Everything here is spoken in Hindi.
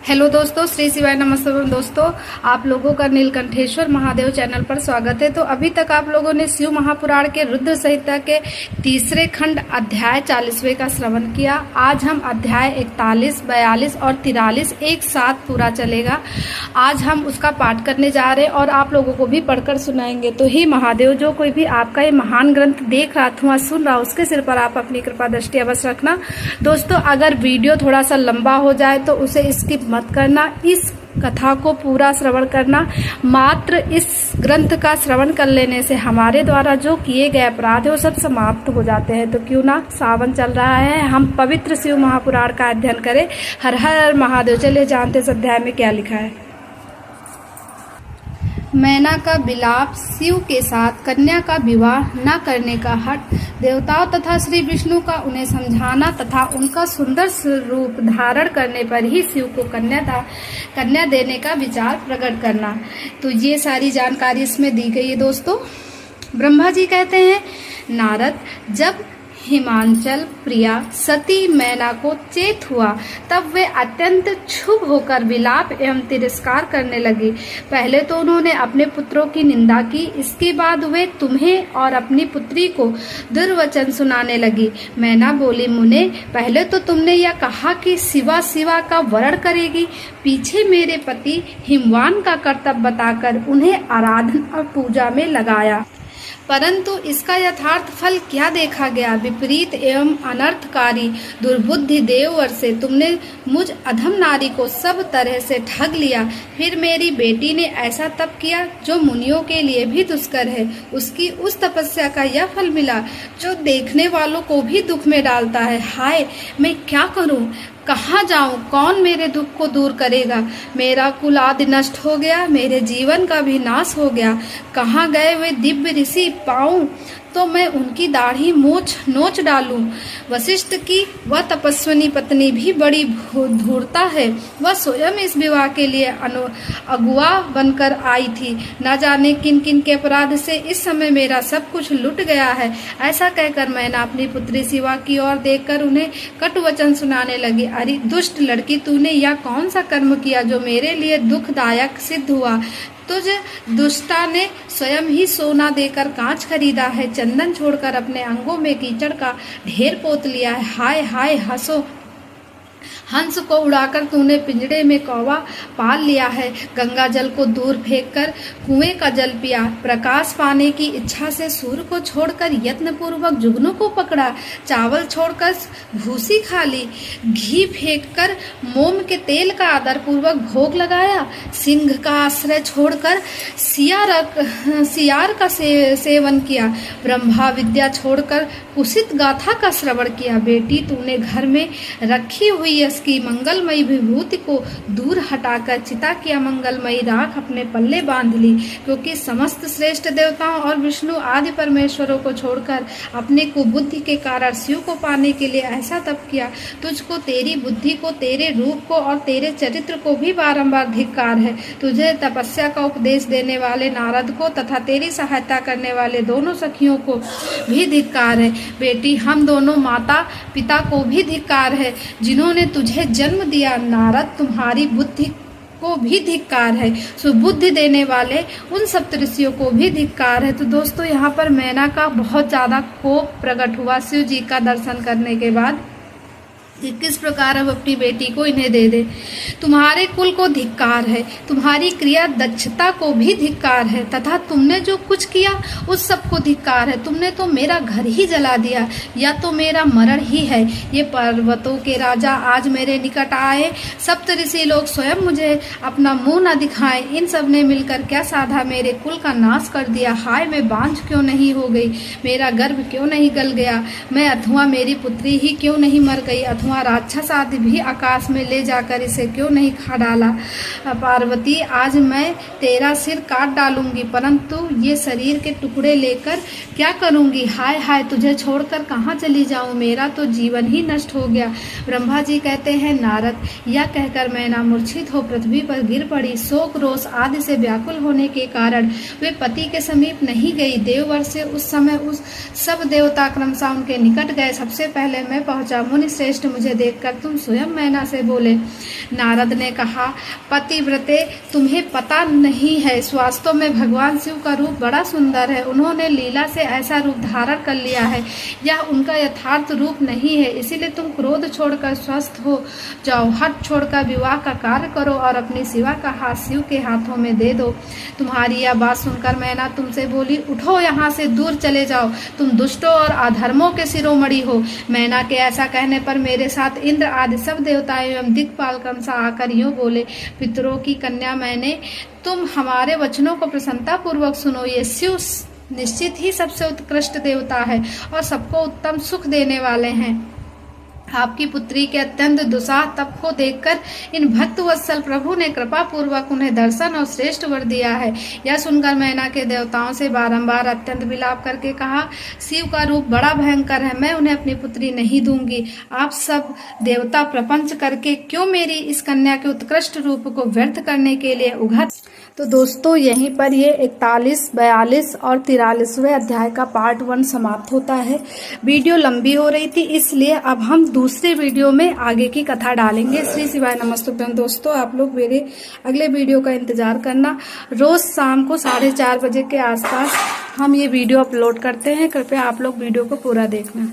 हेलो दोस्तों, श्री शिवाय नमस्ते। दोस्तों, आप लोगों का नीलकंठेश्वर महादेव चैनल पर स्वागत है। तो अभी तक आप लोगों ने शिव महापुराण के रुद्र संहिता के तीसरे खंड अध्याय 40वें का श्रवण किया। आज हम अध्याय 41, 42 और 43 एक साथ पूरा चलेगा। आज हम उसका पाठ करने जा रहे हैं और आप लोगों को भी पढ़कर सुनाएंगे। तो हे महादेव, जो कोई भी आपका ये महान ग्रंथ देख रहा अथवा सुन रहा, उसके सिर पर आप अपनी कृपा दृष्टि अवश्य रखना। दोस्तों, अगर वीडियो थोड़ा सा लंबा हो जाए तो उसे स्किप मत करना। इस कथा को पूरा श्रवण करना। मात्र इस ग्रंथ का श्रवण कर लेने से हमारे द्वारा जो किए गए अपराध है वो सब समाप्त हो जाते हैं। तो क्यों ना, सावन चल रहा है, हम पवित्र शिव महापुराण का अध्ययन करें। हर हर महादेव। चलिए जानते इस अध्याय में क्या लिखा है। मैना का विलाप, शिव के साथ कन्या का विवाह न करने का हठ, देवताओं तथा श्री विष्णु का उन्हें समझाना तथा उनका सुंदर रूप धारण करने पर ही शिव को कन्या देने का विचार प्रकट करना। तो ये सारी जानकारी इसमें दी गई है। दोस्तों, ब्रह्मा जी कहते हैं, नारद, जब हिमांचल प्रिया सती मैना को चेत हुआ तब वे अत्यंत क्षुब्ध होकर विलाप एवं तिरस्कार करने लगी। पहले तो उन्होंने अपने पुत्रों की निंदा की, इसके बाद वे तुम्हें और अपनी पुत्री को दुर्वचन सुनाने लगी। मैना बोली, मुने, पहले तो तुमने यह कहा कि शिवा का वरण करेगी, पीछे मेरे पति हिमवान का कर्तव्य बताकर उन्हें आराधना और पूजा में लगाया, परंतु इसका यथार्थ फल क्या देखा गया। विपरीत एवं अनर्थकारी दुर्बुद्धि देववर से तुमने मुझ अधम नारी को सब तरह से ठग लिया। फिर मेरी बेटी ने ऐसा तप किया जो मुनियों के लिए भी दुष्कर है। उसकी उस तपस्या का यह फल मिला जो देखने वालों को भी दुख में डालता है। हाय, मैं क्या करूं, कहाँ जाऊं, कौन मेरे दुख को दूर करेगा। मेरा कुल आदि नष्ट हो गया, मेरे जीवन का भी नाश हो गया। कहाँ गए वे दिव्य ऋषि, पाऊं तो मैं उनकी दाढ़ी नोच डालूं। वशिष्ठ की वह तपस्विनी पत्नी भी बड़ी धूर्ता है, वह स्वयं इस विवाह के लिए अगुआ बनकर आई थी। न जाने किन किन के अपराध से इस समय मेरा सब कुछ लुट गया है। ऐसा कहकर मैंने अपनी पुत्री शिवा की ओर देखकर उन्हें कटु वचन सुनाने लगी। अरे दुष्ट लड़की, तूने यह कौन सा कर्म किया जो मेरे लिए दुखदायक सिद्ध हुआ। तुझ दुष्टा ने स्वयं ही सोना देकर कांच खरीदा है, चंदन छोड़कर अपने अंगों में कीचड़ का ढेर पोत लिया है। हाय हाय, हंसो, हंस को उड़ाकर तूने पिंजड़े में कौवा पाल लिया है। गंगा जल को दूर फेंककर कुएं का जल पिया। प्रकाश पाने की इच्छा से सूर्य को छोड़कर यत्न पूर्वक जुगनू को पकड़ा। चावल छोड़कर भूसी खा ली। घी फेंककर मोम के तेल का आदर पूर्वक भोग लगाया। सिंह का आश्रय छोड़कर सियार का सेवन किया। ब्रह्मा विद्या छोड़कर कुशित गाथा का श्रवण किया। बेटी, तूने घर में रखी हुई की मंगलमयी विभूति को दूर हटाकर चिता की अमंगलमयी राख अपने पल्ले बांध ली, क्योंकि समस्त श्रेष्ठ देवताओं और विष्णु आदि परमेश्वरों को छोड़कर अपने कुबुद्धि के कारण शिव को पाने के लिए ऐसा तप किया। तुझको, तेरी बुद्धि को, तेरे रूप को और तेरे चरित्र को भी बारंबार धिक्कार है। तुझे तपस्या का उपदेश देने वाले नारद को तथा तेरी सहायता करने वाले दोनों सखियों को भी धिक्कार है। बेटी, हम दोनों माता पिता को भी धिक्कार है जिन्होंने तुझे जन्म दिया। नारद, तुम्हारी बुद्धि को भी धिक्कार है। सुबुद्धि देने वाले उन सप्तऋषियों को भी धिक्कार है। तो दोस्तों, यहाँ पर मैना का बहुत ज्यादा कोप प्रकट हुआ शिव जी का दर्शन करने के बाद कि किस प्रकार अब अपनी बेटी को इन्हें दे दे। तुम्हारे कुल को धिक्कार है, तुम्हारी क्रिया दक्षता को भी धिक्कार है, तथा तुमने जो कुछ किया उस सब को धिक्कार है। तुमने तो मेरा घर ही जला दिया, या तो मेरा मरण ही है। ये पर्वतों के राजा आज मेरे निकट आए, सप्तऋषि लोग स्वयं मुझे अपना मुंह न दिखाए। इन सब ने मिलकर क्या साधा, मेरे कुल का नाश कर दिया। हाय, मैं बांझ क्यों नहीं हो गई, मेरा गर्भ क्यों नहीं गल गया, मैं अथवा मेरी पुत्री ही क्यों नहीं मर गई, अथवा राक्षस आदि भी आकाश में ले जाकर इसे क्यों नहीं खा डाला। पार्वती, आज मैं तेरा सिर काट डालूंगी, परंतु ये शरीर के टुकड़े लेकर क्या करूंगी। हाय हाय, तुझे छोड़कर कहाँ चली जाऊं, मेरा तो जीवन ही नष्ट हो गया। ब्रह्मा जी कहते हैं, नारद, यह कहकर मैना मूर्छित हो पृथ्वी पर गिर पड़ी। शोक रोष आदि से व्याकुल होने के कारण वे पति के समीप नहीं गई। देववर से उस समय उस सब देवता क्रमशः उनके निकट गए। सबसे पहले मैं पहुंचा। मुनि श्रेष्ठ मुझे देखकर तुम स्वयं मैना से बोले। नारद ने कहा, पतिव्रते, तुम्हें पता नहीं है, वास्तव में भगवान शिव का रूप बड़ा सुंदर है। उन्होंने लीला से ऐसा रूप धारण कर लिया है, यह उनका यथार्थ रूप नहीं है। इसीलिए तुम क्रोध छोड़कर स्वस्थ हो जाओ, हट छोड़कर विवाह का कार्य करो और अपनी शिवा का हाथ शिव के हाथों में दे दो। तुम्हारी यह बात सुनकर मैना तुमसे बोली, उठो, यहाँ से दूर चले जाओ, तुम दुष्टों और अधर्मों के शिरोमणि हो। मैना के ऐसा कहने पर मेरे साथ इंद्र आदि सब देवता एवं दिक्पाल कंसा आकर यूं बोले, पितरों की कन्या मैंने, तुम हमारे वचनों को प्रसन्नता पूर्वक सुनो। ये शिव निश्चित ही सबसे उत्कृष्ट देवता है और सबको उत्तम सुख देने वाले हैं। आपकी पुत्री के अत्यंत दुस्साह तप को देखकर इन भक्त वत्सल प्रभु ने कृपा पूर्वक उन्हें दर्शन और श्रेष्ठ वर दिया है। यह सुनकर मैना के देवताओं से बारंबार अत्यंत विलाप करके कहा, शिव का रूप बड़ा भयंकर है, मैं उन्हें अपनी पुत्री नहीं दूंगी। आप सब देवता प्रपंच करके क्यों मेरी इस कन्या के उत्कृष्ट रूप को व्यर्थ करने के लिए उघा। तो दोस्तों, यहीं पर ये 41, 42 और 43वें अध्याय का पार्ट 1 समाप्त होता है। वीडियो लंबी हो रही थी, इसलिए अब हम दूसरे वीडियो में आगे की कथा डालेंगे। श्री शिवाय नमस्तुभ्यं। दोस्तों, आप लोग मेरे अगले वीडियो का इंतजार करना। रोज शाम को 4:30 बजे के आसपास हम ये वीडियो अपलोड करते हैं। कृपया आप लोग वीडियो को पूरा देखना।